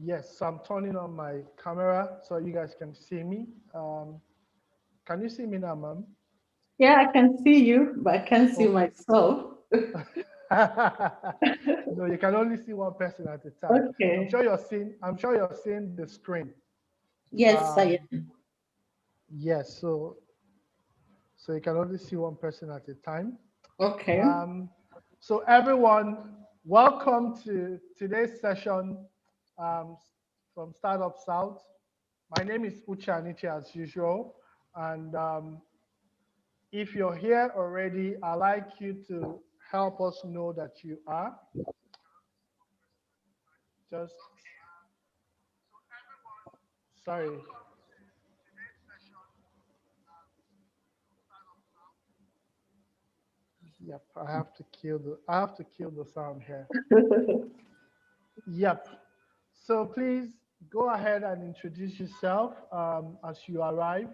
Yes, so I'm turning on my camera so you guys can see me. Can you see me now, ma'am? Yeah, I can see you, but I can't see Okay. myself. No, you can only see one person at a time. Okay. I'm sure you're seeing the screen. Yes, I Um, am. yes, so you can only see one person at a time. Okay. Um, so everyone, welcome to today's session um, from Startup South. My name is Ucha Aniche as usual, and if you're here already, I'd like you to help us know that you are. Just sorry. Yep, I have to kill the sound here. Yep. So please go ahead and introduce yourself as you arrive.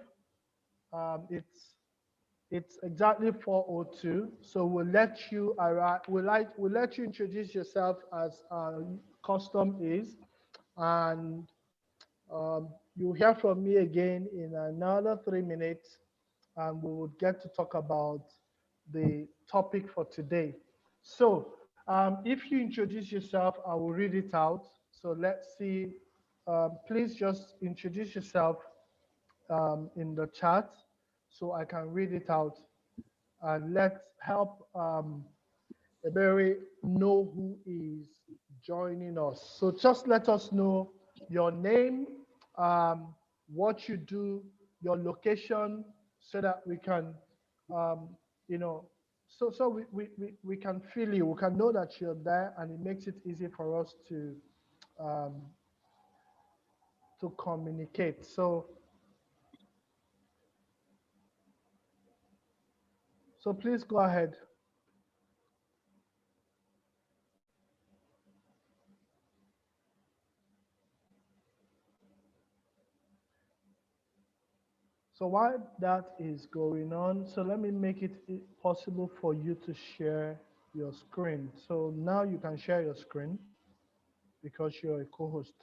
It's exactly 4:02, so we'll let you arrive. We'll let you introduce yourself as custom is, and you'll hear from me again in another 3 minutes, and we will get to talk about the topic for today. So, if you introduce yourself, I will read it out. So let's see. Please just introduce yourself in the chat so I can read it out, and let's help Ebere know who is joining us. So just let us know your name, um, what you do, your location, so that we can, um, you know, we can feel you. We can know that you're there, and it makes it easy for us um, to communicate. So please go ahead. So while that is going on, so let me make it possible for you to share your screen. So now you can share your screen because you're a co-host.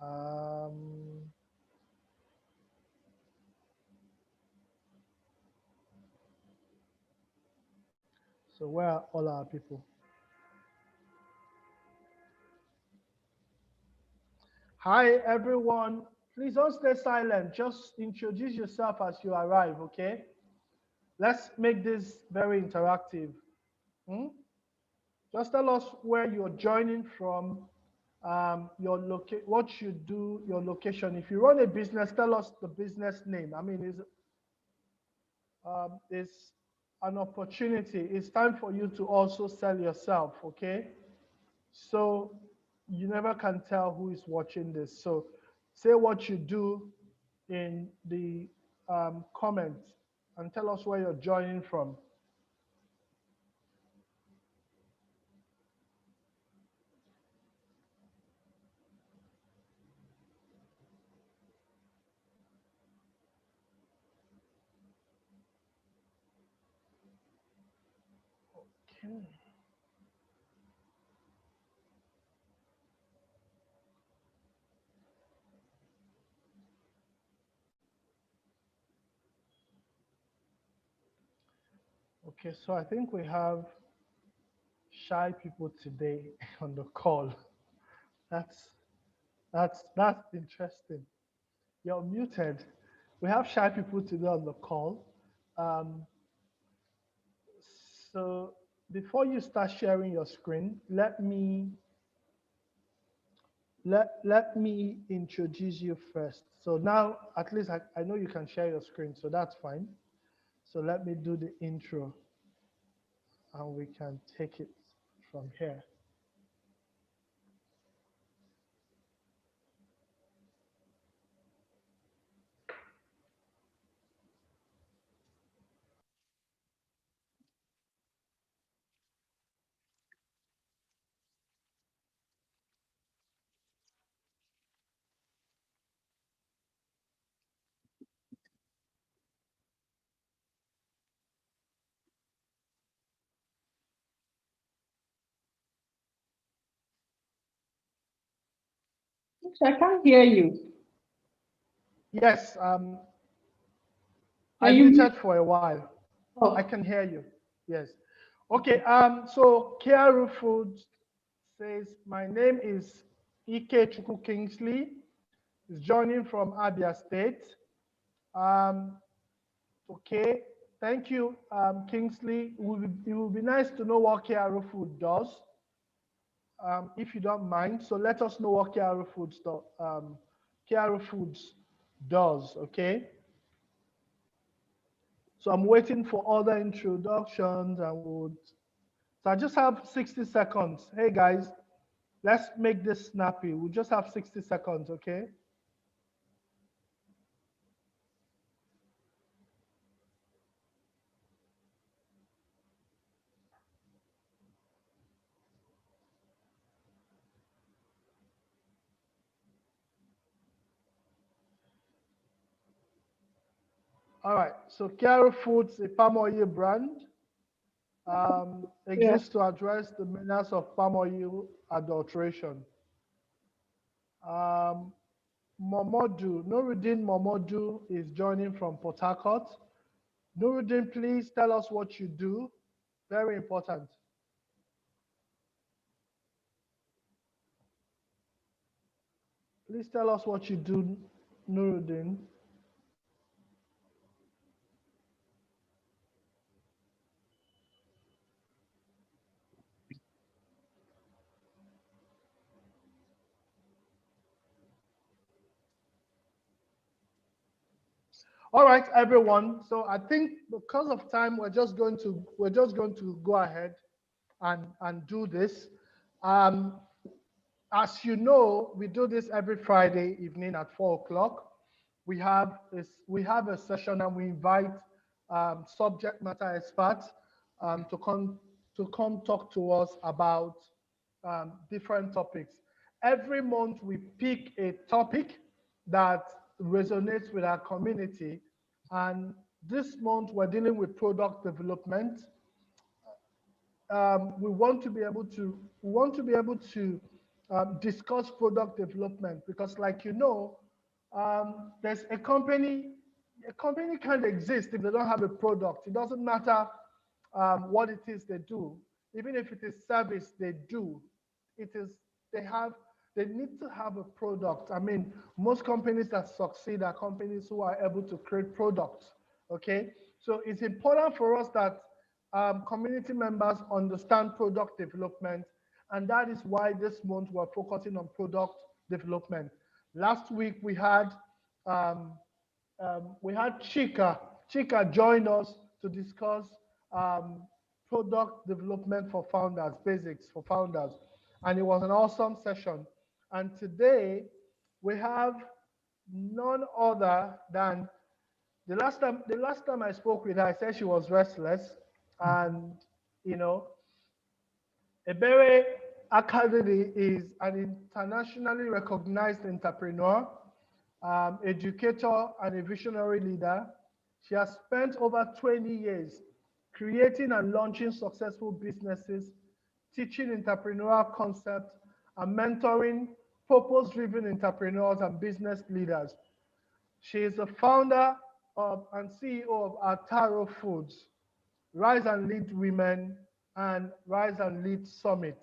Um, so where are all our people? Hi everyone. Please don't stay silent. Just introduce yourself as you arrive, okay? Let's make this very interactive. Hmm? Just tell us where you're joining from, what you do, your location. If you run a business, tell us the business name. I mean, it's an opportunity. It's time for you to also sell yourself, okay? So you never can tell who is watching this. So say what you do in the comments and tell us where you're joining from. Okay. Okay, so I think we have shy people today on the call. That's that's interesting. You're muted. We have shy people today on the call. Um, so before you start sharing your screen, let me introduce you first. So now at least I know you can share your screen, so that's fine. So let me do the intro and we can take it from here. I can't hear you. Yes, I Are you mute? muted for a while. I Oh, can hear you. Yes. Okay. So Kiaru Foods says, my name is Ike Chuku Kingsley. Is joining from Abia State. Um, okay. Thank you, Kingsley. It will be nice to know what Kiaru Food does, if you don't mind. So let us know what Kiaru Foods does. Okay. So I'm waiting for other introductions and would. So I just have 60 seconds. Hey guys, let's make this snappy. We just have 60 seconds, okay? All right. So Kiara Foods, a palm oil brand, yeah. exists to address the menace of palm oil adulteration. Um, Nuruddin Momodu is joining from Port Harcourt. Nuruddin, please tell us what you do. Very important. Please tell us what you do, Nuruddin. All right, everyone. So I think because of time, we're just going to go ahead and do this. Um, as you know, we do this every Friday evening at 4 o'clock. We have a session and we invite subject matter experts to come talk to us about different topics. Every month we pick a topic that resonates with our community, and this month we're dealing with product development. We want to be able to discuss product development because, like there's a company can't exist if they don't have a product. It doesn't matter what it is they do, even if it is service they do. It is they have they need to have a product. I mean, most companies that succeed are companies who are able to create products. Okay, so it's important for us that community members understand product development, and that is why this month we're focusing on product development. Last week um, we had Chika join us to discuss um, product development for founders, basics for founders, and it was an awesome session. And today we have none other than the last time I spoke with her, I said she was restless, and you know, Ebere Academy is an internationally recognized entrepreneur, educator, and a visionary leader. She has spent over 20 years creating and launching successful businesses, teaching entrepreneurial concepts, and mentoring purpose-driven entrepreneurs and business leaders. She is the founder of and CEO of Ataro Foods, Rise and Lead Women, and Rise and Lead Summit.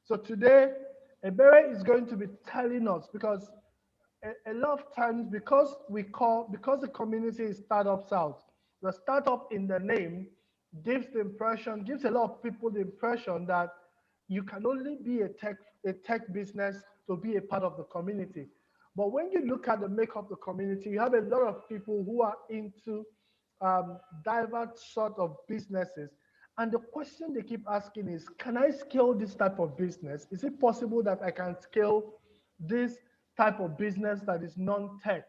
So today, Ebere is going to be telling us, because a lot of times, because the community is Startup South, the startup in the name gives a lot of people the impression that you can only be a tech business to be a part of the community. But when you look at the makeup of the community, you have a lot of people who are into diverse sort of businesses. And the question they keep asking is, can I scale this type of business? Is it possible that I can scale this type of business that is non-tech?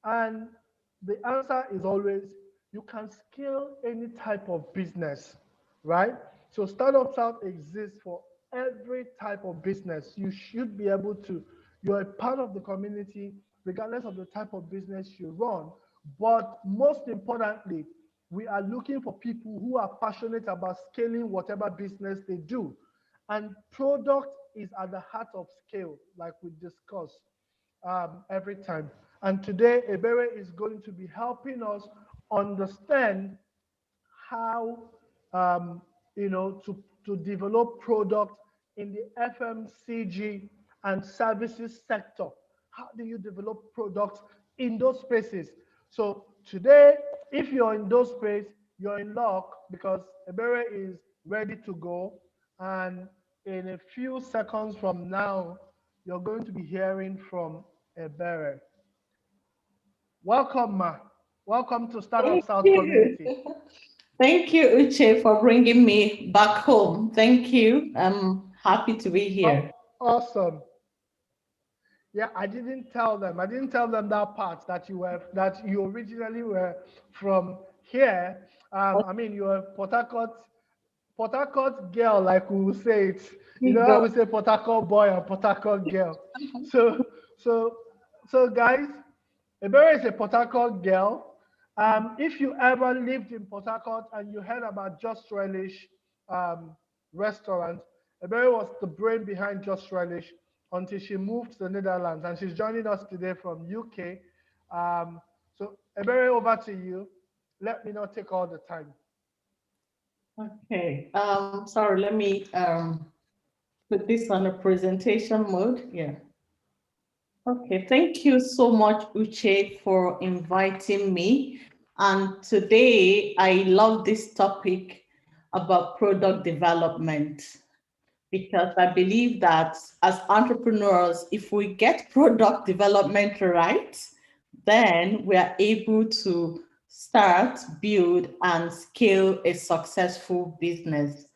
And the answer is always, you can scale any type of business, right? So Startup South exists for every type of business. You should be able to, you're a part of the community, regardless of the type of business you run. But most importantly, we are looking for people who are passionate about scaling whatever business they do. And product is at the heart of scale, like we discussed. every time. And today, Ebere is going to be helping us understand how to develop products in the FMCG and services sector. How do you develop products in those spaces? So today, if you're in those spaces, you're in luck because Ebere is ready to go. And in a few seconds from now, you're going to be hearing from Ebere. Welcome, Ma. Welcome to Startup Thank South you. Community. Thank you, Uche, for bringing me back home. Thank you. I'm happy to be Oh, here. awesome. Yeah, I didn't tell them. I didn't tell them that part that you originally were from here. I mean, you're a Port Harcourt girl, like we will say it. You You know how go. we say Port Harcourt boy and Port Harcourt girl. So, so, so, guys, Ebere is a Port Harcourt girl. If you ever lived in Port Harcourt and you heard about Just Relish um, restaurant, Ebere was the brain behind Just Relish until she moved to the Netherlands, and she's joining us today from UK. So, Ebere, over to you. Let me not take all the time. Okay. Sorry, let me put this on a presentation mode. Yeah. Okay, thank you so much, Uche, for inviting me. And today I love this topic about product development because I believe that as entrepreneurs, if we get product development right, then we are able to start, build, and scale a successful business.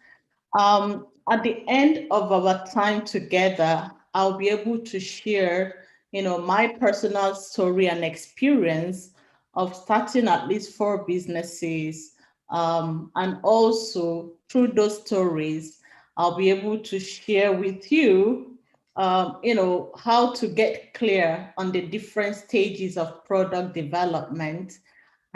At the end of our time together, I'll be able to share, my personal story and experience of starting at least 4 businesses. And also through those stories, I'll be able to share with you, how to get clear on the different stages of product development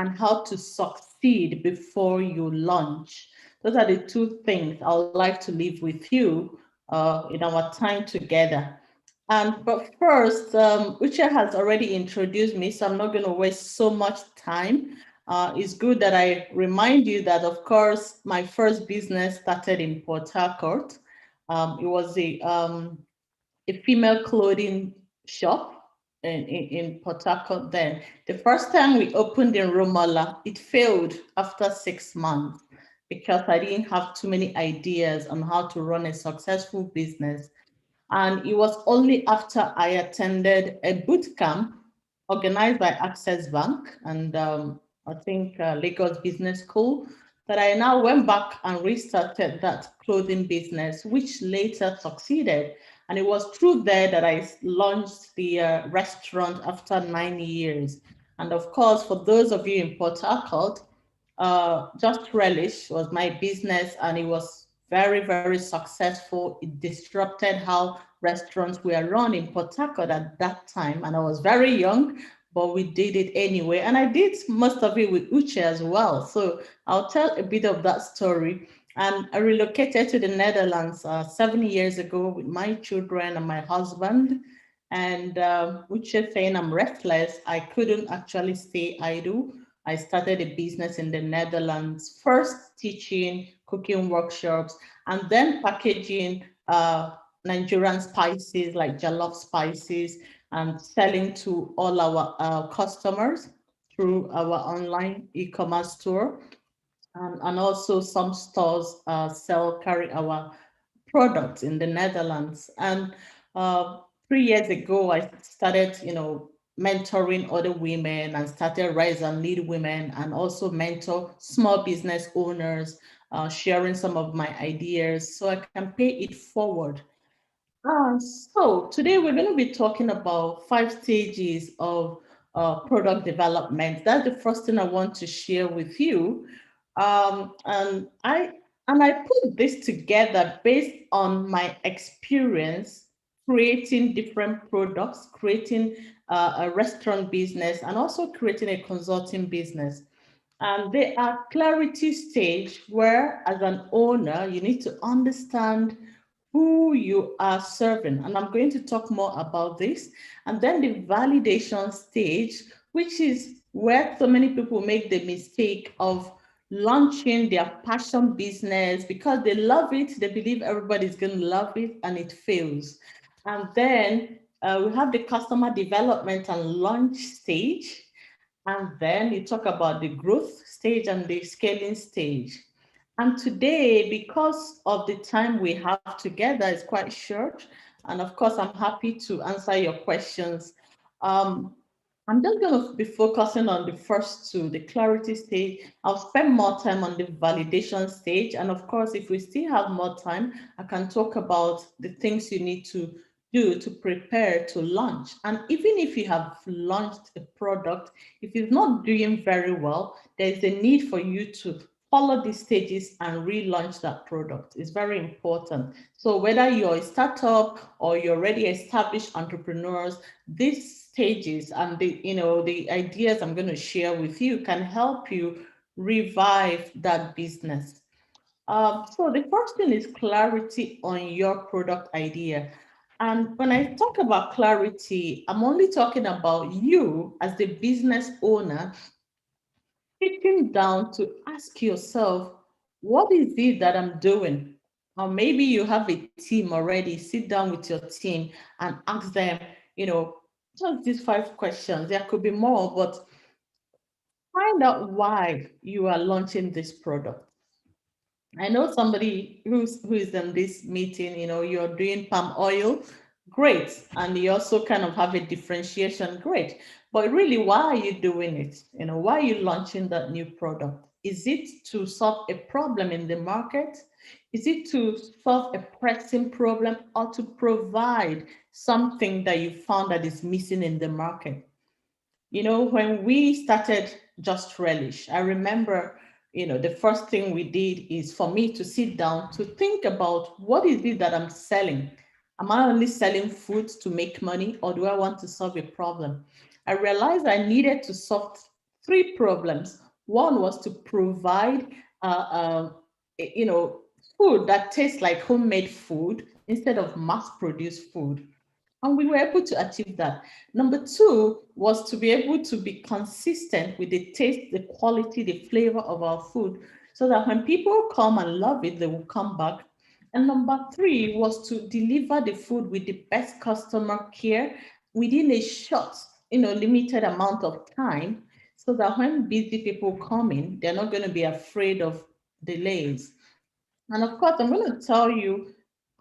and how to succeed before you launch. Those are the 2 things I would like to leave with you in our time together. But first, Uche has already introduced me, so I'm not going to waste so much time. It's good that I remind you that, of course, my first business started in Port Harcourt. It was a female clothing shop in Port Harcourt then. The first time we opened in Romola, it failed after 6 months because I didn't have too many ideas on how to run a successful business. And it was only after I attended a boot camp organized by Access Bank and I think Lagos Business School that I now went back and restarted that clothing business, which later succeeded. And it was through there that I launched the restaurant after 9 years. And of course, for those of you in Port Harcourt, Just Relish was my business and it was very, very successful. It disrupted how restaurants were run in Port Harcourt at that time. And I was very young, but we did it anyway. And I did most of it with Uche as well. So I'll tell a bit of that story. And I relocated to the Netherlands 7 years ago with my children and my husband. And Uche saying I'm restless, I couldn't actually stay idle. I started a business in the Netherlands, first teaching cooking workshops and then packaging Nigerian spices like jollof spices and selling to all our customers through our online e-commerce store. And also some stores carry our products in the Netherlands. And 3 years ago, I started, mentoring other women and started Rise and Lead Women and also mentor small business owners, sharing some of my ideas so I can pay it forward. So today we're going to be talking about 5 stages of product development. That's the first thing I want to share with you. And I put this together based on my experience creating different products, creating a restaurant business, and also creating a consulting business. And there are clarity stage where, as an owner, you need to understand who you are serving. And I'm going to talk more about this. And then the validation stage, which is where so many people make the mistake of launching their passion business because they love it, they believe everybody's going to love it, and it fails. And then we have the customer development and launch stage. And then you talk about the growth stage and the scaling stage. And today, because of the time we have together, is quite short. And of course, I'm happy to answer your questions. Um, I'm just going to be focusing on the first two, the clarity stage. I'll spend more time on the validation stage. And of course, if we still have more time, I can talk about the things you need to do to prepare to launch. And even if you have launched a product, if it's not doing very well, there's a need for you to follow these stages and relaunch that product. It's very important. So whether you're a startup or you're already established entrepreneurs, these stages and the ideas I'm going to share with you can help you revive that business. So the first thing is clarity on your product idea. And when I talk about clarity, I'm only talking about you as the business owner sitting down to ask yourself, what is it that I'm doing? Or maybe you have a team already, sit down with your team and ask them, just these 5 questions. There could be more, but find out why you are launching this product. I know somebody who is in this meeting, you're doing palm oil, great. And you also kind of have a differentiation, great. But really, why are you doing it? Why are you launching that new product? Is it to solve a problem in the market? Is it to solve a pressing problem or to provide something that you found that is missing in the market? When we started Just Relish, I remember, the first thing we did is for me to sit down to think about what is it that I'm selling? Am I only selling food to make money or do I want to solve a problem? I realized I needed to solve 3 problems. One was to provide, you know, food that tastes like homemade food instead of mass-produced food. And we were able to achieve that. Number 2 was to be able to be consistent with the taste, the quality, the flavor of our food, so that when people come and love it, they will come back. And number 3 was to deliver the food with the best customer care within a short, limited amount of time, so that when busy people come in, they're not going to be afraid of delays. And of course, I'm going to tell you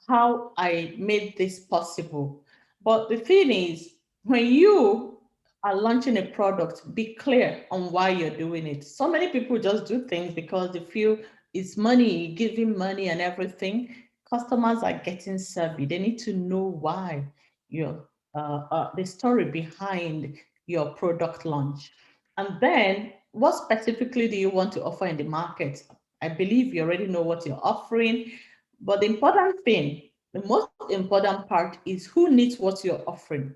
how I made this possible. But the thing is, when you are launching a product, be clear on why you're doing it. So many people just do things because they feel it's money, giving money and everything. Customers are getting served. They need to know why you're the story behind your product launch. And then, what specifically do you want to offer in the market? I believe you already know what you're offering, but the important thing, the most important part is who needs what you're offering.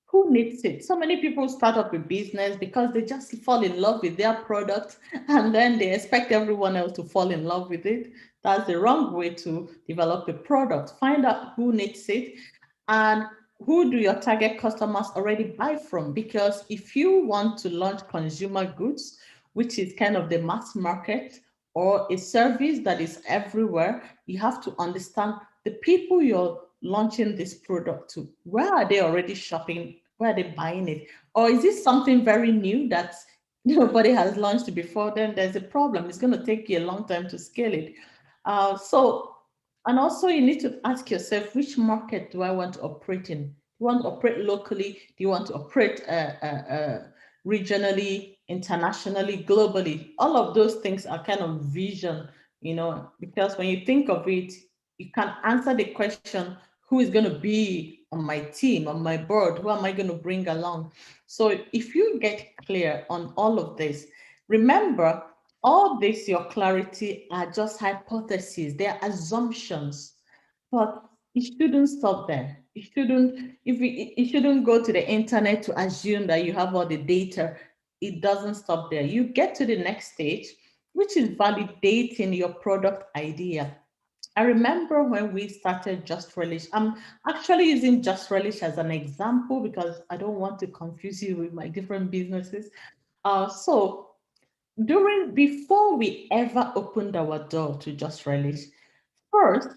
Who needs it? So many people start up a business because they just fall in love with their product and then they expect everyone else to fall in love with it. That's the wrong way to develop a product. Find out who needs it and who do your target customers already buy from? Because if you want to launch consumer goods, which is kind of the mass market, or a service that is everywhere, you have to understand the people you're launching this product to. Where are they already shopping? Where are they buying it? Or is this something very new that nobody has launched before? Then there's a problem. It's going to take you a long time to scale it. And also you need to ask yourself, which market do I want to operate in? Do you want to operate locally? Do you want to operate regionally, internationally, globally? All of those things are kind of vision, because when you think of it, you can answer the question, who is going to be on my team, on my board? Who am I going to bring along? So if you get clear on all of this, remember, all this, your clarity, are just hypotheses, they're assumptions, but it shouldn't stop there. It shouldn't go to the internet to assume that you have all the data. It doesn't stop there. You get to the next stage, which is validating your product idea. I remember when we started Just Relish. I'm actually using Just Relish as an example because I don't want to confuse you with my different businesses. So before we ever opened our door to Just Relish, first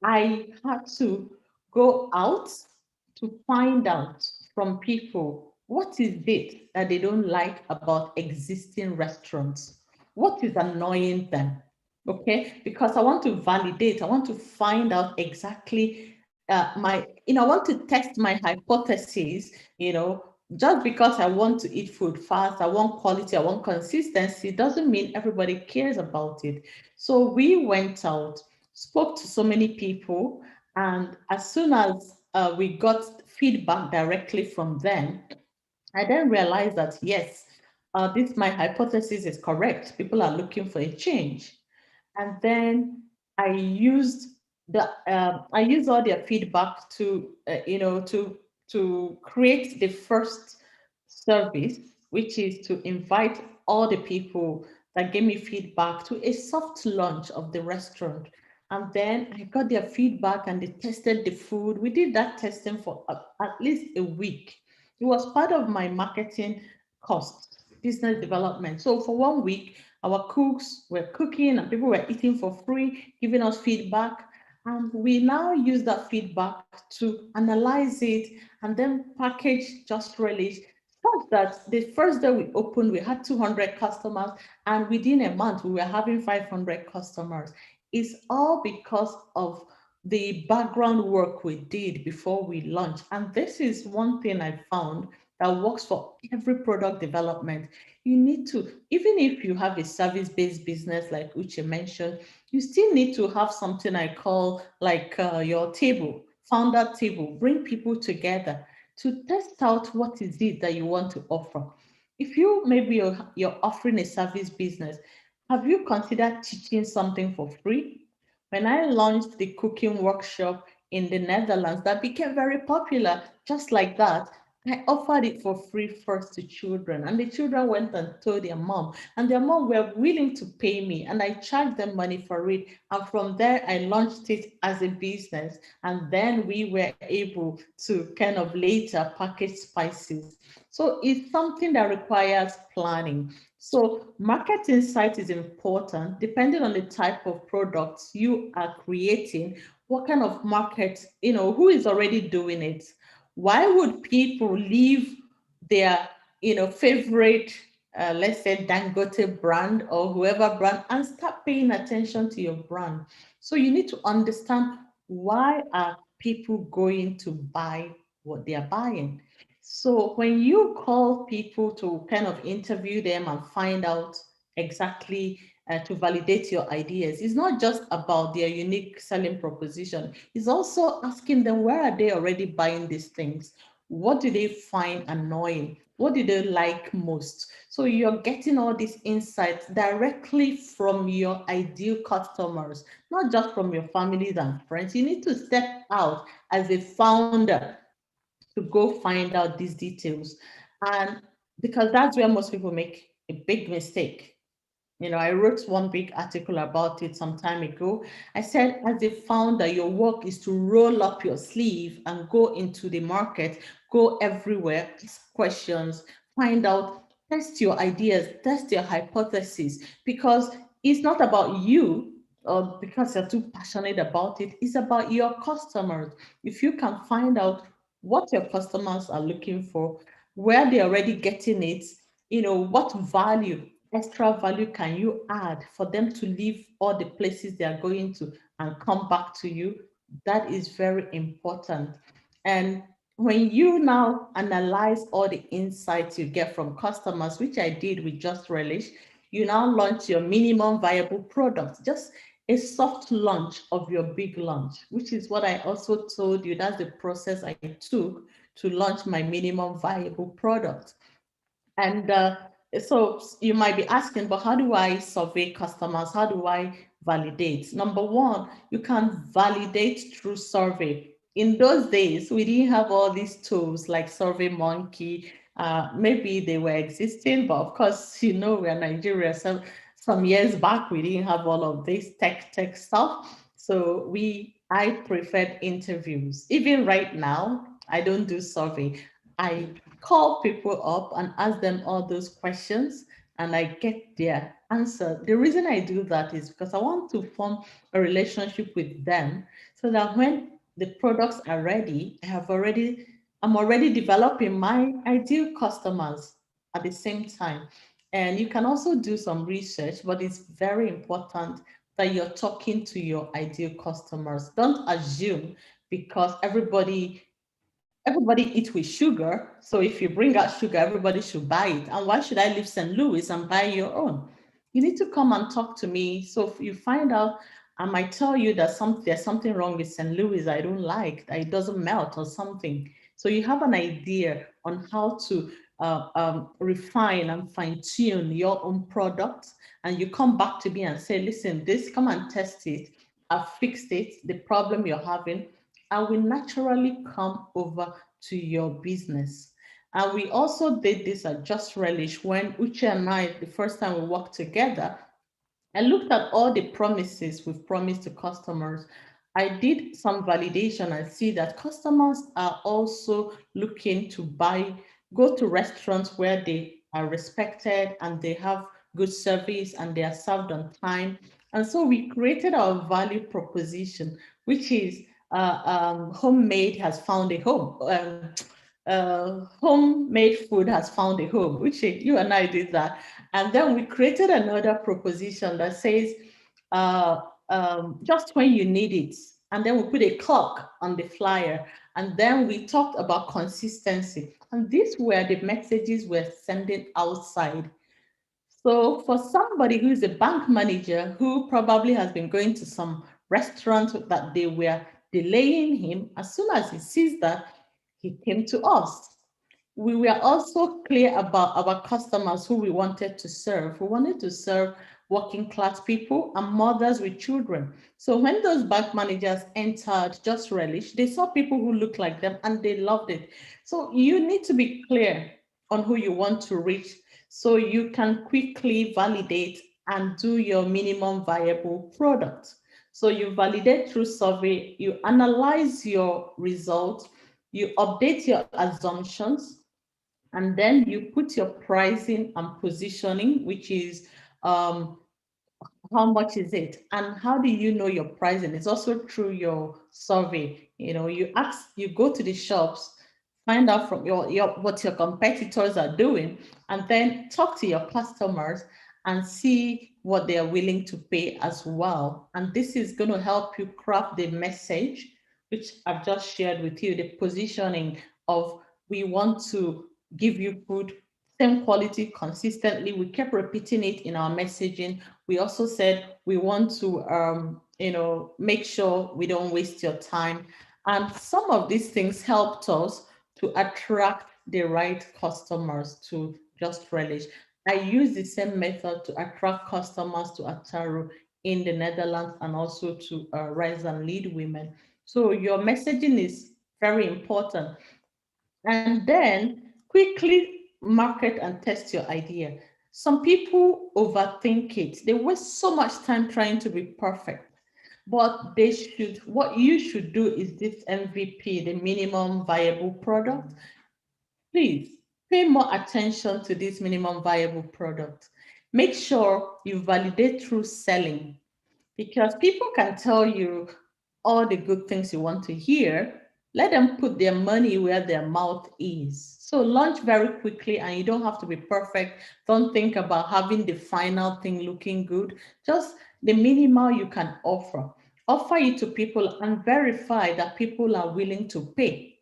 I had to go out to find out from people what is it that they don't like about existing restaurants, what is annoying them. Okay, because I want to validate, I want to find out exactly I want to test my hypothesis, just because I want to eat food fast, I want quality, I want consistency, doesn't mean everybody cares about it. So we went out, spoke to so many people, and as soon as we got feedback directly from them, I then realized that yes, my hypothesis is correct. People are looking for a change. And then I used all their feedback to to create the first service, which is to invite all the people that gave me feedback to a soft launch of the restaurant. And then I got their feedback and they tested the food. We did that testing for at least a week. It was part of my marketing cost, business development. So for 1 week, our cooks were cooking and people were eating for free, giving us feedback. And we now use that feedback to analyze it and then package Just Relish such that the first day we opened, we had 200 customers, and within a month, we were having 500 customers. It's all because of the background work we did before we launched. And this is one thing I found that works for every product development. You need to, even if you have a service-based business like Uche mentioned, you still need to have something I call like your table, founder table, bring people together to test out what is it that you want to offer. If you're offering a service business, have you considered teaching something for free? When I launched the cooking workshop in the Netherlands, that became very popular. Just like that, I offered it for free first to children, and the children went and told their mom, and their mom were willing to pay me, and I charged them money for it. And from there, I launched it as a business, and then we were able to kind of later package spices. So it's something that requires planning. So market insight is important depending on the type of products you are creating, what kind of market, who is already doing it. Why would people leave their, favorite, let's say Dangote brand or whoever brand and start paying attention to your brand? So you need to understand, why are people going to buy what they are buying? So when you call people to kind of interview them and find out exactly to validate your ideas, it's not just about their unique selling proposition. It's also asking them, where are they already buying these things? What do they find annoying? What do they like most? So you're getting all these insights directly from your ideal customers, not just from your families and friends. You need to step out as a founder to go find out these details. And because that's where most people make a big mistake. I wrote one big article about it some time ago. I said, as a founder, your work is to roll up your sleeve and go into the market, go everywhere, ask questions, find out, test your ideas, test your hypotheses, because it's not about you or because you're too passionate about it, it's about your customers. If you can find out what your customers are looking for, where they're already getting it, what value, extra value can you add for them to leave all the places they are going to and come back to you? That is very important. And when you now analyze all the insights you get from customers, which I did with Just Relish, you now launch your minimum viable product, just a soft launch of your big launch, which is what I also told you. That's the process I took to launch my minimum viable product. And so you might be asking, but how do I survey customers? How do I validate? Number one, you can validate through survey. In those days, we didn't have all these tools like Survey Monkey. Maybe they were existing, but of course, we're Nigeria. So some years back, we didn't have all of this tech stuff. So I preferred interviews. Even right now, I don't do survey. I call people up and ask them all those questions and I get their answer. The reason I do that is because I want to form a relationship with them so that when the products are ready, I'm already developing my ideal customers at the same time. And you can also do some research, but it's very important that you're talking to your ideal customers. Don't assume because everybody eats with sugar. So if you bring out sugar, everybody should buy it. And why should I leave St. Louis and buy your own? You need to come and talk to me. So if you find out, I might tell you that there's something wrong with St. Louis I don't like, that it doesn't melt or something. So you have an idea on how to refine and fine tune your own product. And you come back to me and say, listen, this, come and test it. I've fixed it, the problem you're having. I will naturally come over to your business. And we also did this at Just Relish when Uche and I, the first time we worked together, I looked at all the promises we've promised to customers. I did some validation and see that customers are also looking to go to restaurants where they are respected and they have good service and they are served on time. And so we created our value proposition, which is homemade has found a home. Homemade food has found a home, which you and I did that. And then we created another proposition that says, uh, just when you need it. And then we put a clock on the flyer. And then we talked about consistency. And these were the messages we're sending outside. So for somebody who is a bank manager who probably has been going to some restaurant that they were delaying him, as soon as he sees that, he came to us. We were also clear about our customers who we wanted to serve. We wanted to serve working class people and mothers with children. So when those bank managers entered Just Relish, they saw people who looked like them and they loved it. So you need to be clear on who you want to reach so you can quickly validate and do your minimum viable product. So you validate through survey, you analyze your results, you update your assumptions, and then you put your pricing and positioning, which is how much is it and how do you know your pricing? It's also through your survey. You go to the shops, find out from what your competitors are doing, and then talk to your customers and see what they are willing to pay as well. And this is going to help you craft the message which I've just shared with you, the positioning of we want to give you food same quality consistently. We kept repeating it in our messaging. We also said we want to make sure we don't waste your time. And some of these things helped us to attract the right customers to Just Relish. I use the same method to attract customers to Ataru in the Netherlands and also to Rise and Lead Women. So your messaging is very important. And then quickly market and test your idea. Some people overthink it. They waste so much time trying to be perfect. But what you should do is this MVP, the minimum viable product. Please pay more attention to this minimum viable product. Make sure you validate through selling because people can tell you all the good things you want to hear. Let them put their money where their mouth is. So launch very quickly and you don't have to be perfect. Don't think about having the final thing looking good. Just the minimal you can offer. Offer it to people and verify that people are willing to pay.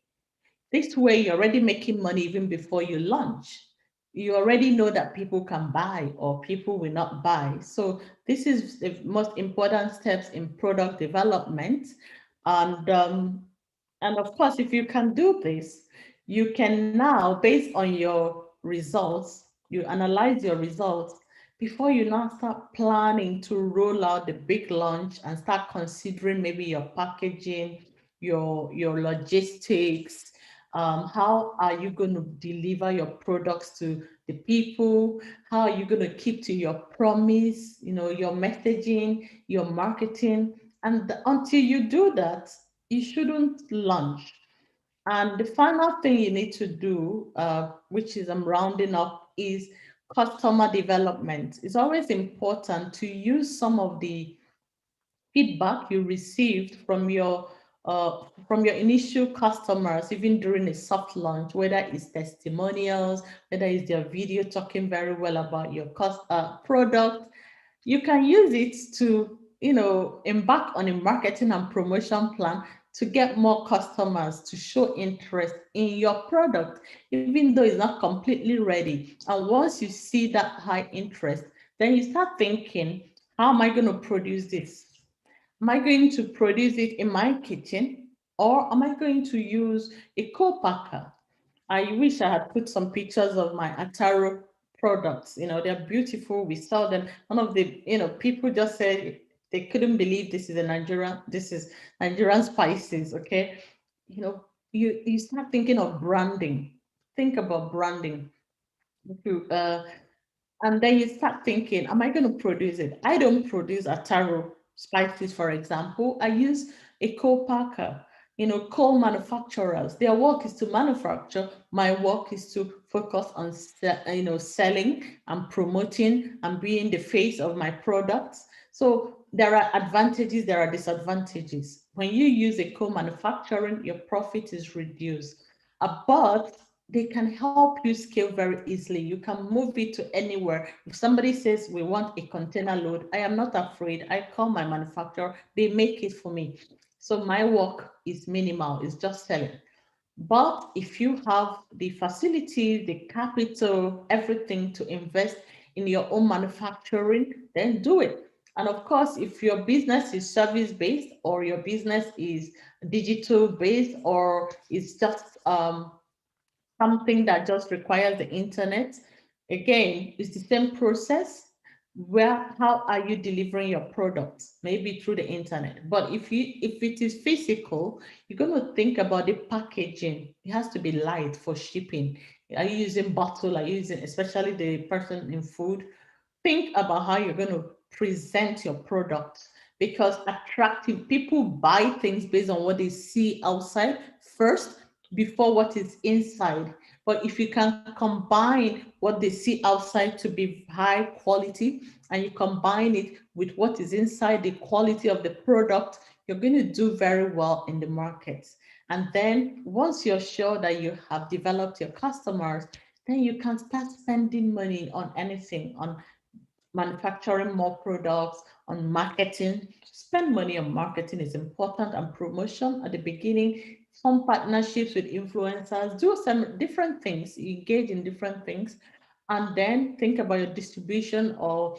This way, you're already making money even before you launch. You already know that people can buy or people will not buy. So this is the most important steps in product development. And, um, and of course, if you can do this, you can now, based on your results, you analyze your results before you now start planning to roll out the big launch and start considering maybe your packaging, your logistics, how are you going to deliver your products to the people? How are you going to keep to your promise, your messaging, your marketing? And until you do that, you shouldn't launch. And the final thing you need to do, which is I'm rounding up, is customer development. It's always important to use some of the feedback you received from your initial customers, even during a soft launch, whether it's testimonials, whether it's their video talking very well about your product. You can use it to, embark on a marketing and promotion plan to get more customers to show interest in your product, even though it's not completely ready. And once you see that high interest, then you start thinking, how am I going to produce this? Am I going to produce it in my kitchen, or am I going to use a co-packer? I wish I had put some pictures of my Ataro products. They're beautiful. We sell them. One of the, people just said they couldn't believe this is Nigerian spices. Okay. You start thinking of branding. Think about branding. If you, and then you start thinking, am I going to produce it? I don't produce Ataro spices, for example. I use a co-packer, coal manufacturers. Their work is to manufacture. My work is to focus on, selling and promoting and being the face of my products. So there are advantages, there are disadvantages. When you use a co-manufacturing, your profit is reduced. But they can help you scale very easily. You can move it to anywhere. If somebody says we want a container load, I am not afraid. I call my manufacturer, they make it for me. So my work is minimal, it's just selling. But if you have the facility, the capital, everything to invest in your own manufacturing, then do it. And of course, if your business is service based, or your business is digital based, or it's just something that just requires the internet, again, it's the same process. Where How are you delivering your products? Maybe through the internet. But if it is physical, you're going to think about the packaging. It has to be light for shipping. Are you using bottle? Are you using, especially the person in food? Think about how you're going to present your product, because attractive people buy things based on what they see outside first before what is inside. But if you can combine what they see outside to be high quality, and you combine it with what is inside, the quality of the product, you're going to do very well in the markets. And then once you're sure that you have developed your customers, then you can start spending money on anything, on manufacturing more products, on marketing. Spend money on marketing is important, and promotion at the beginning. Some partnerships with influencers, do some different things, engage in different things, and then think about your distribution or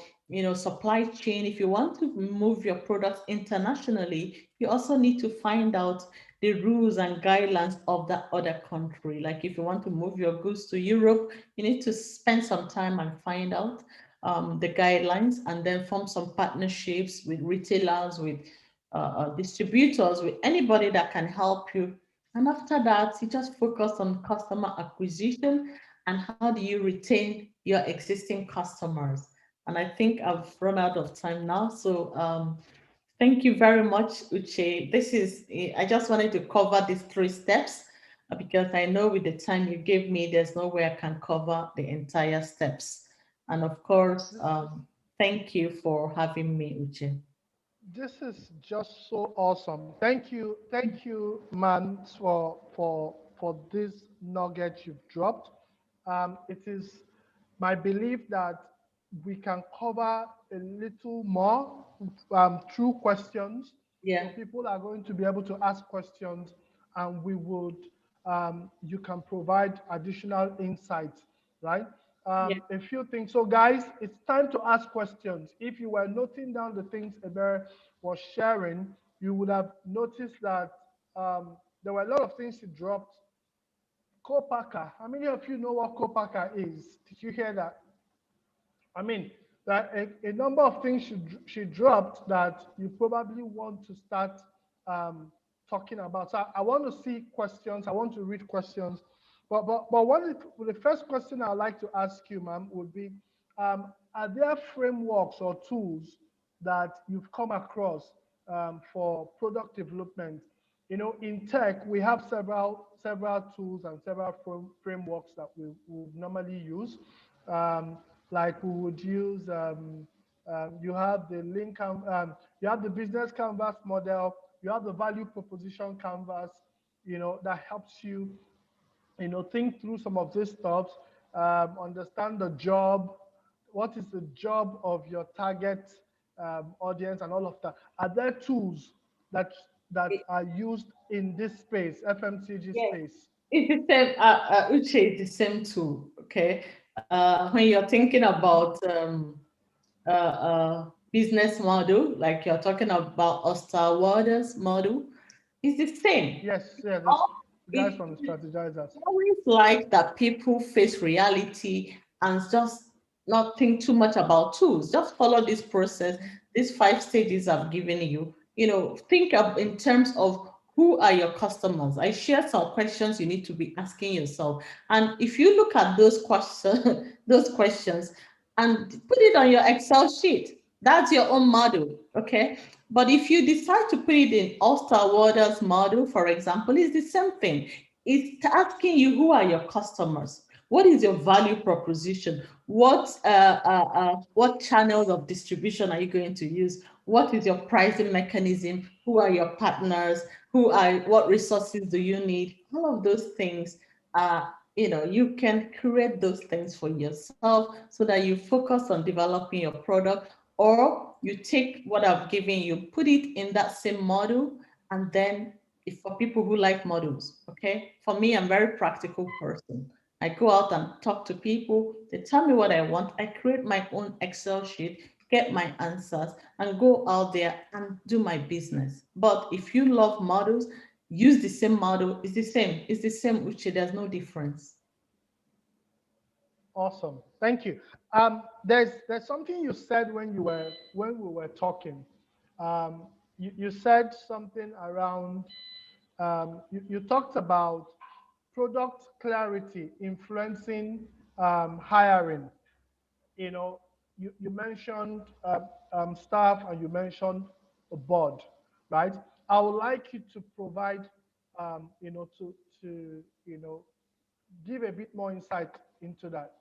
supply chain. If you want to move your products internationally, you also need to find out the rules and guidelines of that other country. Like if you want to move your goods to Europe, you need to spend some time and find out the guidelines, and then form some partnerships with retailers, with distributors, with anybody that can help you. And after that, you just focus on customer acquisition and how do you retain your existing customers. And I think I've run out of time now. So thank you very much, Uche. I just wanted to cover these three steps because I know with the time you gave me, there's no way I can cover the entire steps. And of course, thank you for having me, Uche. This is just so awesome. Thank you, man, for this nugget you've dropped. It is my belief that we can cover a little more through questions. So Yeah, people are going to be able to ask questions, and you can provide additional insights, right? yeah, A few things. So, guys, it's time to ask questions. If you were noting down the things Eber was sharing, you would have noticed that there were a lot of things he dropped. Co-packer. How many of you know what co-packer is? Did you hear that? I mean, that a number of things she dropped that you probably want to start um, talking about. So I want to see questions. I want to read questions. But the first question I'd like to ask you, ma'am, would be, are there frameworks or tools that you've come across for product development. In tech, we have several tools and several frameworks that we would normally use. Um, like we would use, you have the you have the business canvas model, you have the value proposition canvas, that helps you, think through some of these stuff, understand the job, what is the job of your target audience, and all of that. Are there tools that are used in this space, FMCG Yeah, space? it's the same. Uche is the same too. Okay, when you're thinking about business model, like you're talking about Osterwalder's model, it's the same. Yes, yeah, this All, guys it, from the strategizers. always like that people face reality and just not think too much about tools. Just follow this process, these 5 stages I've given you. Think of in terms of who are your customers. I share some questions you need to be asking yourself. And if you look at those questions, those questions, and put it on your Excel sheet, that's your own model. Okay. But if you decide to put it in All-Star Waters model, for example, it's the same thing. It's asking you who are your customers. What is your value proposition? What channels of distribution are you going to use? What is your pricing mechanism? Who are your partners? What resources do you need? All of those things you can create those things for yourself so that you focus on developing your product, or you take what I've given you, put it in that same model, and then if for people who like models, okay? For me, I'm a very practical person. I go out and talk to people. They tell me what I want. I create my own Excel sheet, get my answers, and go out there and do my business. But if you love models, use the same model. It's the same. It's the same, Uche. There's no difference. Awesome, thank you. There's something you said when we were talking. You said something around, you talked about product clarity influencing hiring. You know, you mentioned staff, and you mentioned a board, right? I would like you to provide, to give a bit more insight into that.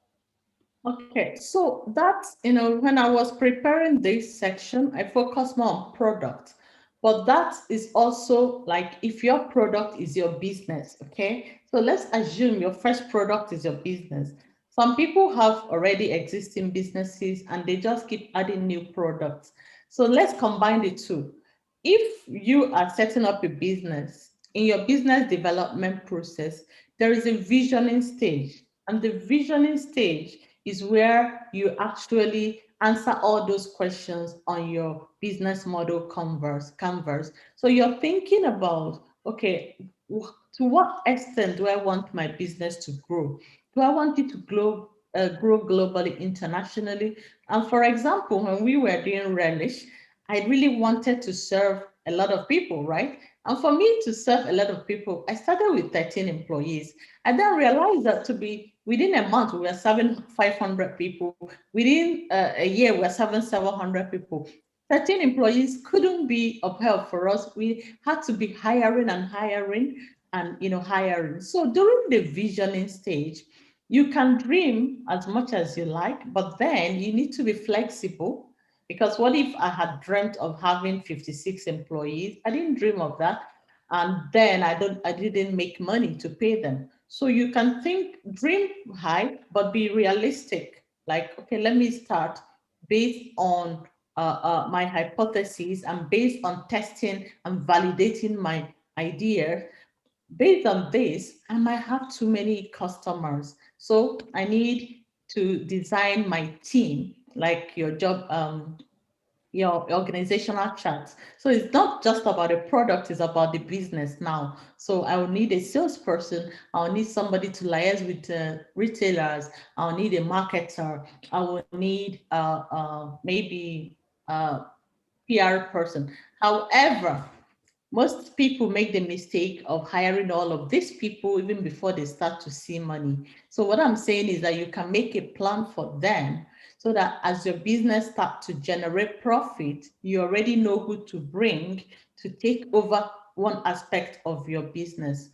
Okay, so that's, when I was preparing this section, I focused more on product. But that is also like if your product is your business, okay? So let's assume your first product is your business. Some people have already existing businesses and they just keep adding new products. So let's combine the two. If you are setting up a business, in your business development process, there is a visioning stage. And the visioning stage is where you actually answer all those questions on your business model canvas. So you're thinking about, okay, to what extent do I want my business to grow? Do I want it to grow globally, internationally? And for example, when we were doing Relish, I really wanted to serve a lot of people, right? And for me to serve a lot of people, I started with 13 employees. I then realized that to be within a month, we were serving 500 people. Within a year, we were serving 700 people. 13 employees couldn't be of help for us. We had to be hiring and hiring and hiring. So during the visioning stage, you can dream as much as you like, but then you need to be flexible, because what if I had dreamt of having 56 employees? I didn't dream of that. And then I didn't make money to pay them. So you can dream high, but be realistic. Like, okay, let me start based on my hypotheses and based on testing and validating my idea. Based on this, I might have too many customers. So I need to design my team, like your organizational charts. So it's not just about the product, it's about the business now. So I will need a salesperson, I'll need somebody to liaise with retailers, I'll need a marketer, I will need maybe a PR person. However, most people make the mistake of hiring all of these people even before they start to see money. So what I'm saying is that you can make a plan for them so that as your business starts to generate profit, you already know who to bring to take over one aspect of your business.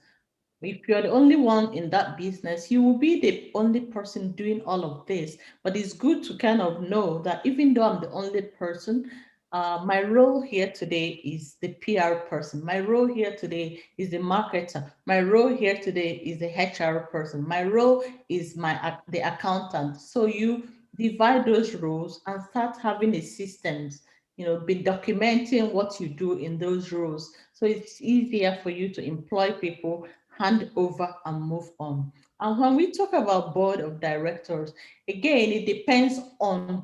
If you're the only one in that business, you will be the only person doing all of this. But it's good to kind of know that even though I'm the only person, my role here today is the PR person. My role here today is the marketer. My role here today is the HR person. My role is the accountant. So you divide those roles and start having a systems, be documenting what you do in those roles. So it's easier for you to employ people, hand over and move on. And when we talk about board of directors, again, it depends on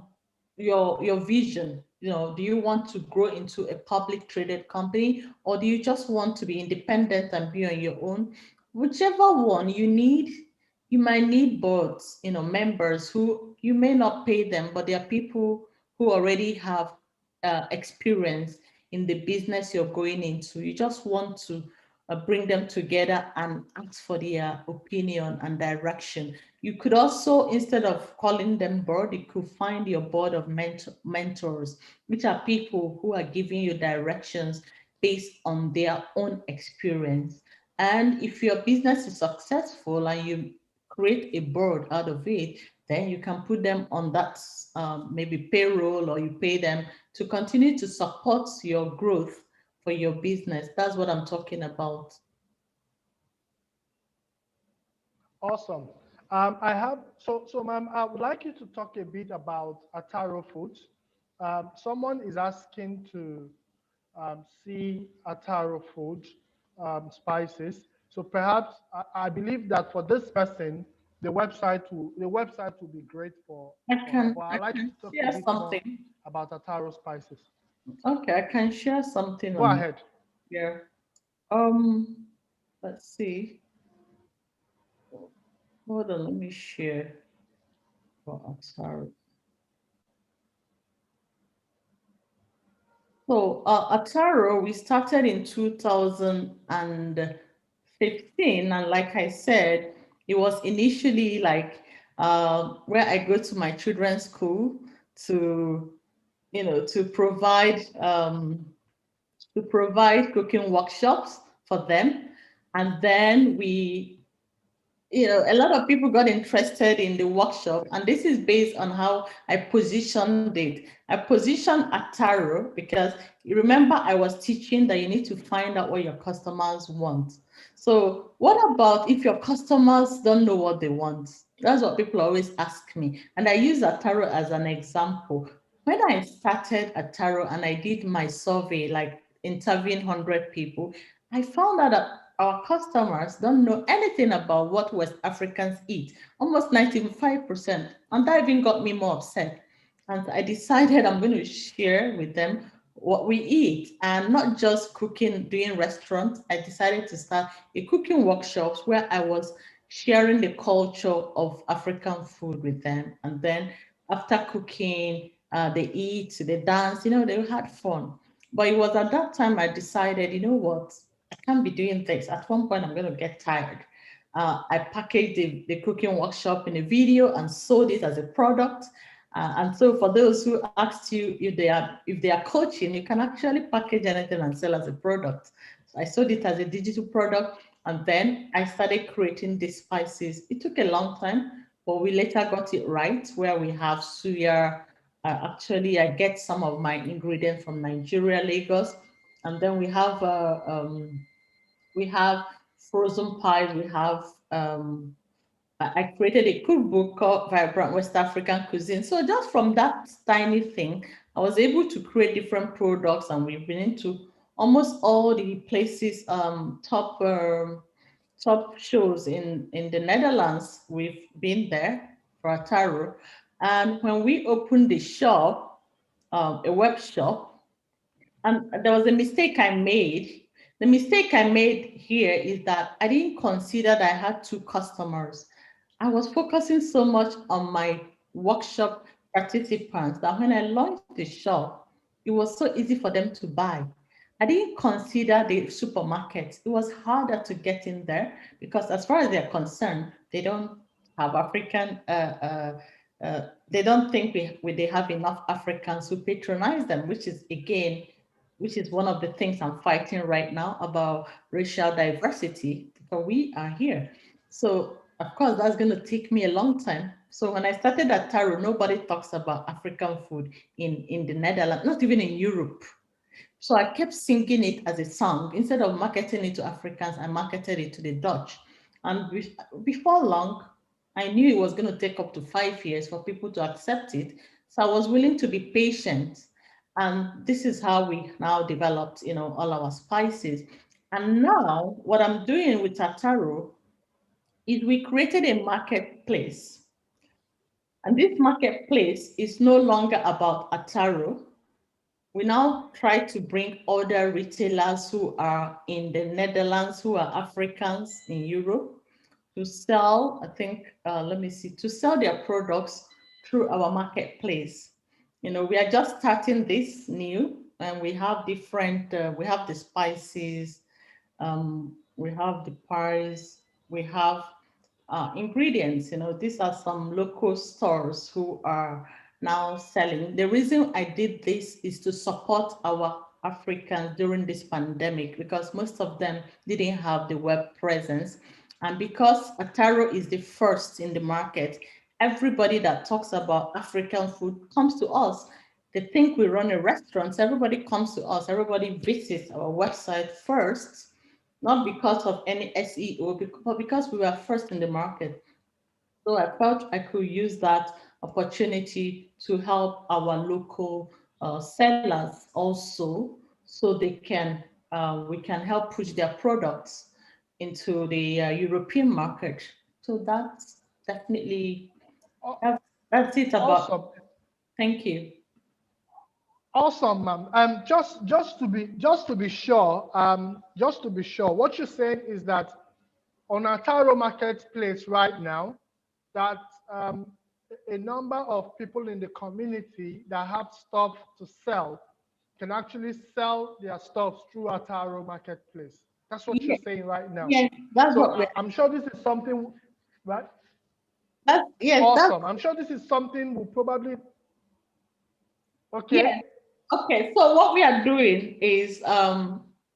your vision. Do you want to grow into a public traded company, or do you just want to be independent and be on your own? Whichever one you need, you might need boards, members who you may not pay them, but they are people who already have experience in the business you're going into. You just want to bring them together and ask for their opinion and direction. You could also, instead of calling them board, you could find your board of mentors, which are people who are giving you directions based on their own experience. And if your business is successful and you create a board out of it, then you can put them on that maybe payroll, or you pay them to continue to support your growth for your business. That's what I'm talking about. Awesome. Ma'am, I would like you to talk a bit about Ataro Foods. Someone is asking to see Ataro Food spices. So perhaps I believe that for this person, the website will be great for her. But I I'd like you can to talk a share bit more something. about Ataro spices. Okay, I can share something Go on ahead. here. Um, let's see. Hold on, let me share. Oh, I'm sorry. So, Ataro, we started in 2015, and like I said, it was initially like where I go to my children's school to, to provide cooking workshops for them, and then a lot of people got interested in the workshop, and this is based on how I positioned it. I positioned Ataro because you remember I was teaching that you need to find out what your customers want. So what about if your customers don't know what they want? That's what people always ask me. And I use Ataro as an example. When I started Ataro and I did my survey, like interviewing 100 people, I found out that our customers don't know anything about what West Africans eat, almost 95%. And that even got me more upset. And I decided I'm going to share with them what we eat, and not just cooking, doing restaurants. I decided to start a cooking workshops where I was sharing the culture of African food with them. And then after cooking, they eat, they dance, they had fun. But it was at that time I decided, you know what? I can't be doing this. At one point, I'm going to get tired. I packaged the cooking workshop in a video and sold it as a product. And so for those who asked you if they are coaching, you can actually package anything and sell as a product. So I sold it as a digital product, and then I started creating the spices. It took a long time, but we later got it right, where we have suya. Actually, I get some of my ingredients from Nigeria, Lagos, and then we have frozen pies. We have I created a cookbook called Vibrant West African Cuisine. So just from that tiny thing, I was able to create different products, and we've been into almost all the places, top shows in the Netherlands. We've been there for Ataro. And when we opened the shop, a web shop, and there was a mistake I made. The mistake I made here is that I didn't consider that I had two customers. I was focusing so much on my workshop participants that when I launched the shop, it was so easy for them to buy. I didn't consider the supermarkets. It was harder to get in there because, as far as they're concerned, they don't have African they don't think they have enough Africans who patronize them, which is one of the things I'm fighting right now about racial diversity, because we are here. So of course that's going to take me a long time. So when I started at Taro, nobody talks about African food in the Netherlands, not even in Europe. So I kept singing it as a song. Instead of marketing it to Africans, I marketed it to the Dutch. And before long, I knew it was going to take up to 5 years for people to accept it. So I was willing to be patient. And this is how we now developed, all our spices. And now what I'm doing with Tataro is we created a marketplace. And this marketplace is no longer about Ataro. We now try to bring other retailers who are in the Netherlands, who are Africans in Europe, to sell, I think, let me see, to sell their products through our marketplace. We are just starting this new, and we have different, we have the spices, we have the pies, we have ingredients. These are some local stores who are now selling. The reason I did this is to support our Africans during this pandemic, because most of them didn't have the web presence. And because Ataro is the first in the market, everybody that talks about African food comes to us. They think we run a restaurant, so everybody comes to us, everybody visits our website first, not because of any SEO, but because we were first in the market. So I felt I could use that opportunity to help our local sellers also, so we can help push their products into the European market. So that's definitely, that's it about. Awesome. Thank you. Awesome, ma'am. Just to be sure, what you're saying is that on our Taro marketplace right now, that a number of people in the community that have stuff to sell can actually sell their stuff through our Taro marketplace. That's what you're Yeah, saying right now. yeah, that's So what we're. I'm sure this is something, right? Yes, that's. Awesome. I'm sure this is something we'll probably, Yeah. okay. Okay. So what we are doing is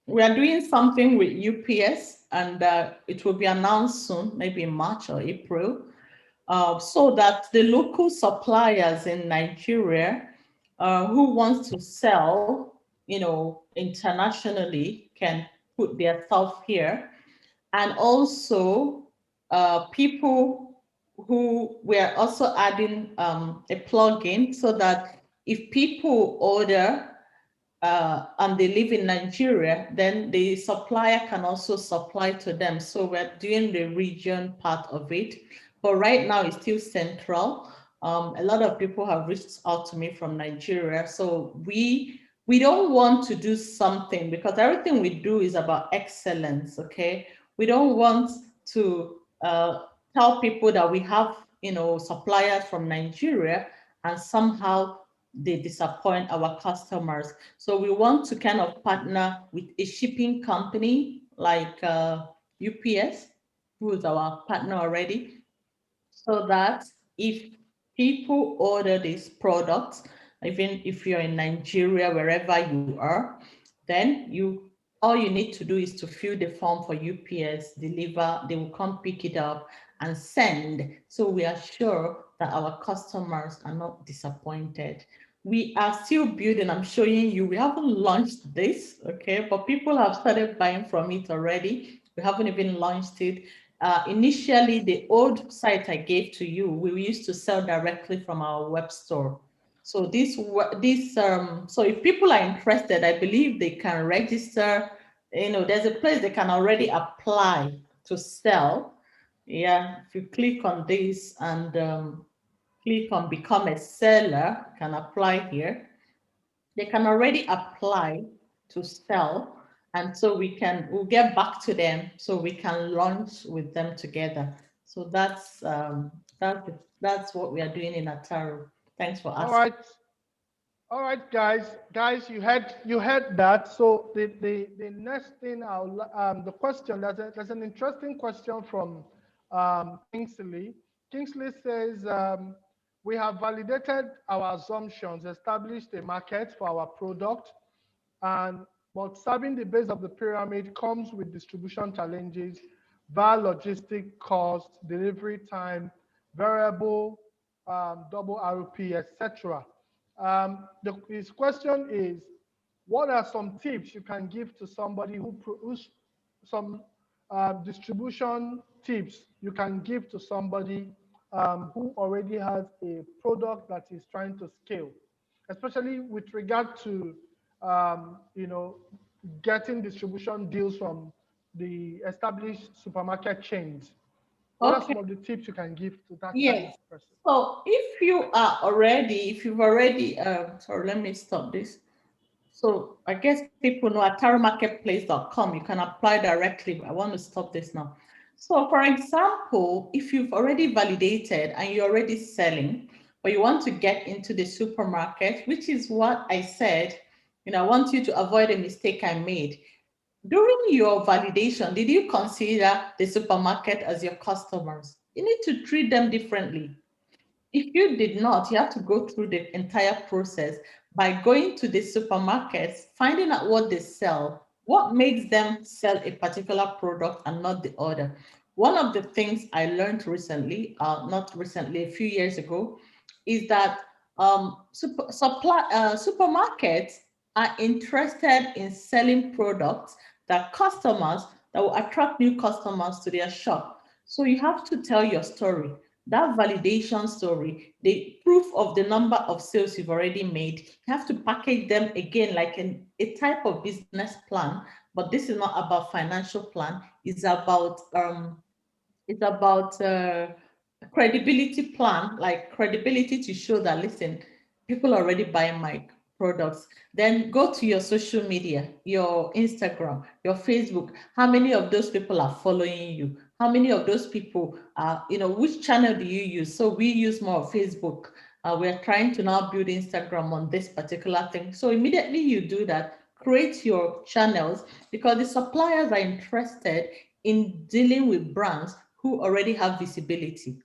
we are doing something with UPS, and it will be announced soon, maybe in March or April, so that the local suppliers in Nigeria who wants to sell, internationally, can put their stuff here. And also people who we're also adding a plugin, so that if people order and they live in Nigeria, then the supplier can also supply to them. So we're doing the region part of it, but right now it's still central. A lot of people have reached out to me from Nigeria. So we don't want to do something, because everything we do is about excellence, okay? We don't want to tell people that we have, suppliers from Nigeria, and somehow they disappoint our customers. So we want to kind of partner with a shipping company like UPS, who is our partner already, so that if people order these products, even if you're in Nigeria, wherever you are, then all you need to do is to fill the form for UPS, deliver, they will come pick it up and send. So we are sure that our customers are not disappointed. We are still building, I'm showing you, we haven't launched this, okay, but people have started buying from it already. We haven't even launched it. Initially, the old site I gave to you, we used to sell directly from our web store. So so if people are interested, I believe they can register. There's a place they can already apply to sell. Yeah, if you click on this and click on become a seller, can apply here. They can already apply to sell, and so we'll get back to them so we can launch with them together. So that's what we are doing in Ataro. Thanks for All asking. right. All right, guys, you heard that. So the next thing the question, there's an interesting question from Kingsley. Kingsley says, We have validated our assumptions, established a market for our product, and but serving the base of the pyramid comes with distribution challenges via logistic cost, delivery time, variable, double RP, etc. His question is, what are some tips you can give to somebody who's some distribution tips you can give to somebody who already has a product that is trying to scale, especially with regard to you know, getting distribution deals from the established supermarket chains? What are Okay. some of the tips you can give to that kind of Yes. person? So if you are already, if you've already, sorry, let me stop this. So I guess people know at taromarketplace.com, you can apply directly. I want to stop this now. So for example, if you've already validated and you're already selling, but you want to get into the supermarket, which is what I said, I want you to avoid a mistake I made. During your validation, did you consider the supermarket as your customers? You need to treat them differently. If you did not, you have to go through the entire process by going to the supermarkets, finding out what they sell, what makes them sell a particular product and not the other. One of the things I learned recently, not recently, a few years ago, is that supermarkets are interested in selling products that customers that will attract new customers to their shop. So you have to tell your story, that validation story, the proof of the number of sales you've already made. You have to package them again like a type of business plan, but this is not about financial plan. It's about credibility plan, like credibility to show that, listen, people are already buying my products. Then go to your social media, your Instagram, your Facebook. How many of those people are following you? How many of those people are, which channel do you use? So we use more of Facebook. We're trying to now build Instagram on this particular thing. So immediately you do that, create your channels, because the suppliers are interested in dealing with brands who already have visibility.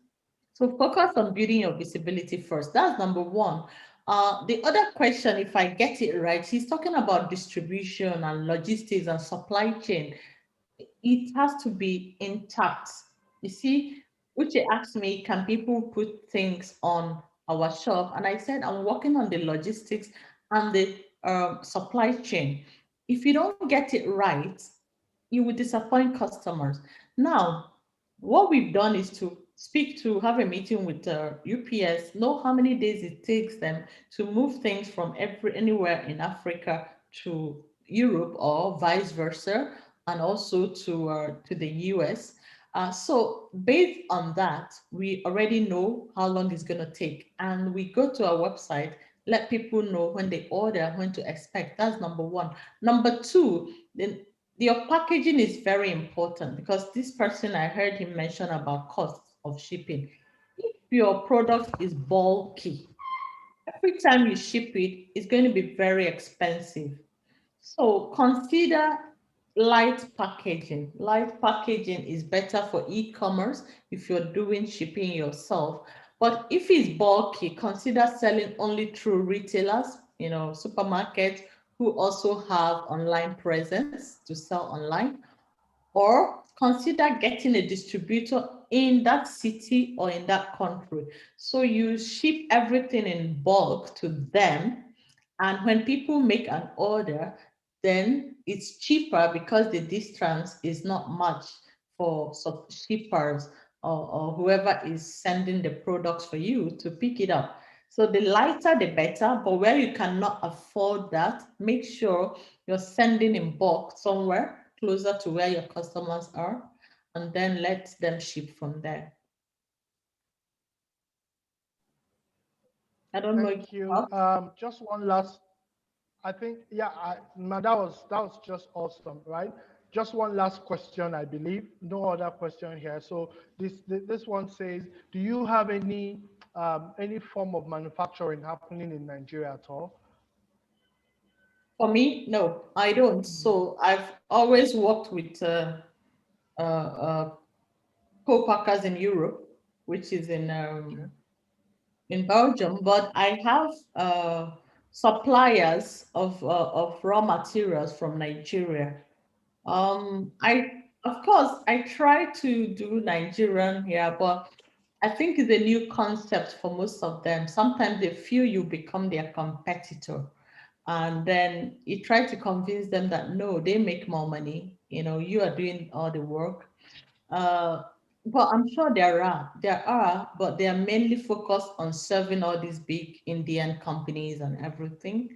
So focus on building your visibility first. That's number one. The other question, if I get it right, he's talking about distribution and logistics and supply chain. It has to be intact. You see, Uche asked me, can people put things on our shop? And I said, I'm working on the logistics and the supply chain. If you don't get it right, you will disappoint customers. Now, what we've done is to have a meeting with UPS, know how many days it takes them to move things from anywhere in Africa to Europe or vice versa, and also to the US. So based on that, we already know how long it's going to take, and we go to our website, let people know when they order, when to expect. That's number one. Number two, then your packaging is very important, because this person, I heard him mention about cost of shipping. If your product is bulky, every time you ship it, it's going to be very expensive. So consider light packaging. Light packaging is better for e-commerce if you're doing shipping yourself. But if it's bulky, consider selling only through retailers, supermarkets who also have online presence to sell online, or consider getting a distributor in that city or in that country. So you ship everything in bulk to them, and when people make an order, then it's cheaper because the distance is not much for shippers or whoever is sending the products for you to pick it up. So the lighter, the better, but where you cannot afford that, make sure you're sending in bulk somewhere closer to where your customers are, and then let them ship from there. I don't know if Thank you. Just one last, I think, yeah, that was just awesome, right? Just one last question, I believe. No other question here. So this one says, do you have any form of manufacturing happening in Nigeria at all? For me, no, I don't. Mhm. So I've always worked with uh, co-packers in Europe, which is in Okay. in Belgium, but I have suppliers of raw materials from Nigeria. Of course, I try to do Nigerian here, but I think it's a new concept for most of them. Sometimes they feel you become their competitor. And then you try to convince them that no, they make more money. You are doing all the work. Uh, but I'm sure there are, but they are mainly focused on serving all these big Indian companies and everything.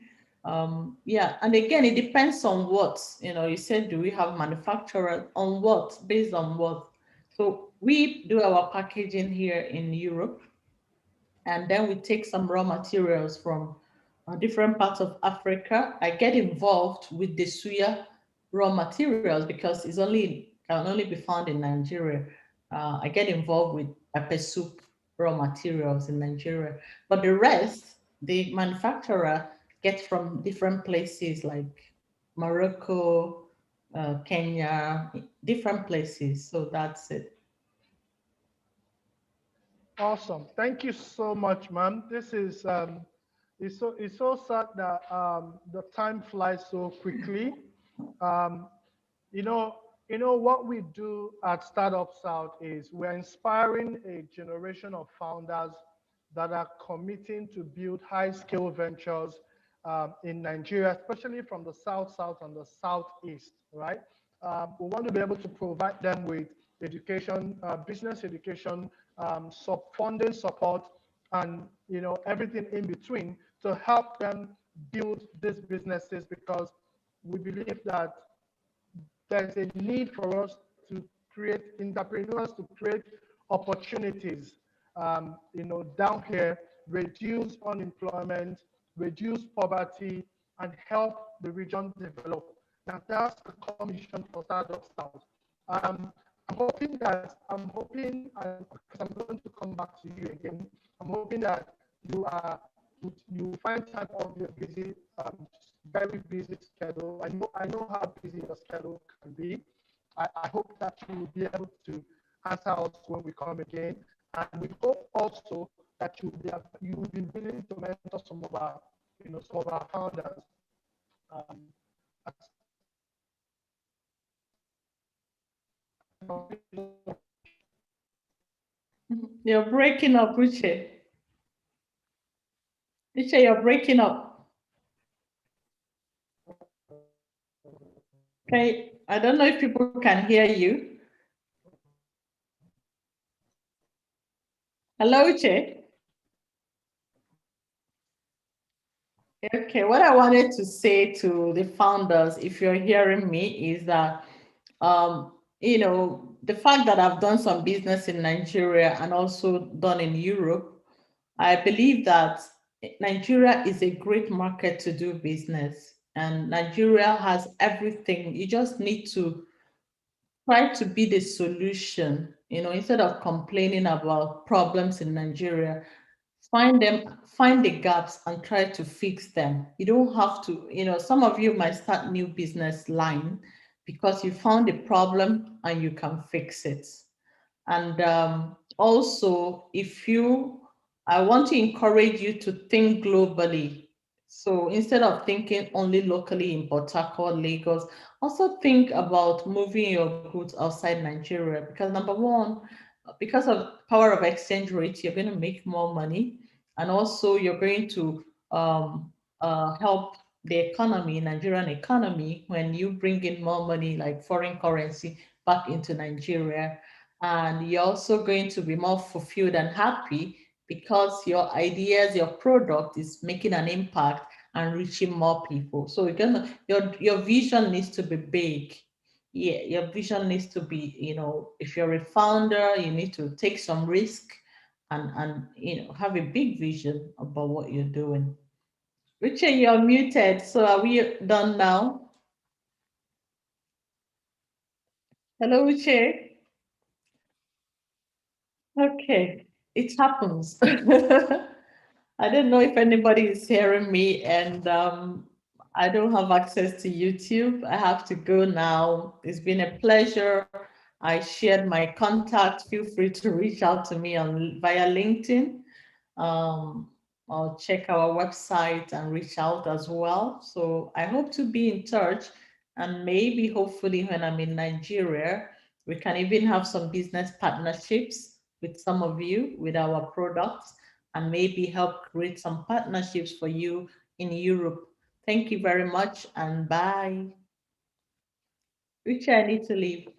Yeah, and again, it depends on what, you said, do we have manufacturers on what, based on what? So we do our packaging here in Europe, and then we take some raw materials from different parts of Africa. I get involved with the suya raw materials because can only be found in Nigeria. I get involved with pepper soup raw materials in Nigeria, but the rest, the manufacturer gets from different places like Morocco, Kenya, different places. So that's it. Awesome. Thank you so much, ma'am. This is it's so sad that the time flies so quickly. Um, you know, what we do at Startup South is we're inspiring a generation of founders that are committing to build high-scale ventures in Nigeria, especially from the south and the southeast, right? We want to be able to provide them with education, business education, funding support, and everything in between to help them build these businesses because we believe that there's a need for us to create entrepreneurs, to create opportunities, down here, reduce unemployment, reduce poverty, and help the region develop. Now that's the core mission for Startup South. Um, I'm hoping, and because I'm going to come back to you again, I'm hoping that you are you find time of your busy, very busy schedule. I know how busy your schedule can be. I hope that you will be able to answer us when we come again, and we hope also that you will be willing to mentor some of our founders. Um, You're breaking up, Uche. Uche, you're breaking up. Okay, I don't know if people can hear you. Hello, Uche. Okay, what I wanted to say to the founders, if you're hearing me, is that the fact that I've done some business in Nigeria and also done in Europe, I believe that Nigeria is a great market to do business, and Nigeria has everything. You just need to try to be the solution, instead of complaining about problems in Nigeria. Find the gaps and try to fix them. You don't have to, some of you might start new business line because you found a problem and you can fix it. And also, I want to encourage you to think globally. So instead of thinking only locally in Port Harcourt, Lagos, also think about moving your goods outside Nigeria because number one, because of power of exchange rate, you're going to make more money, and also you're going to help the economy, Nigerian economy, when you bring in more money like foreign currency back into Nigeria, and you're also going to be more fulfilled and happy because your ideas, your product is making an impact and reaching more people. So your vision needs to be big. Yeah, your vision needs to be, if you're a founder, you need to take some risk and have a big vision about what you're doing. Richard, you're muted. So are we done now? Hello, Richard. Okay, it happens. I don't know if anybody is hearing me, and I don't have access to YouTube. I have to go now. It's been a pleasure. I shared my contact. Feel free to reach out to me via LinkedIn. or check our website and reach out as well. So I hope to be in touch, and maybe hopefully when I'm in Nigeria, we can even have some business partnerships with some of you with our products, and maybe help create some partnerships for you in Europe. Thank you very much, and bye. Which I need to leave.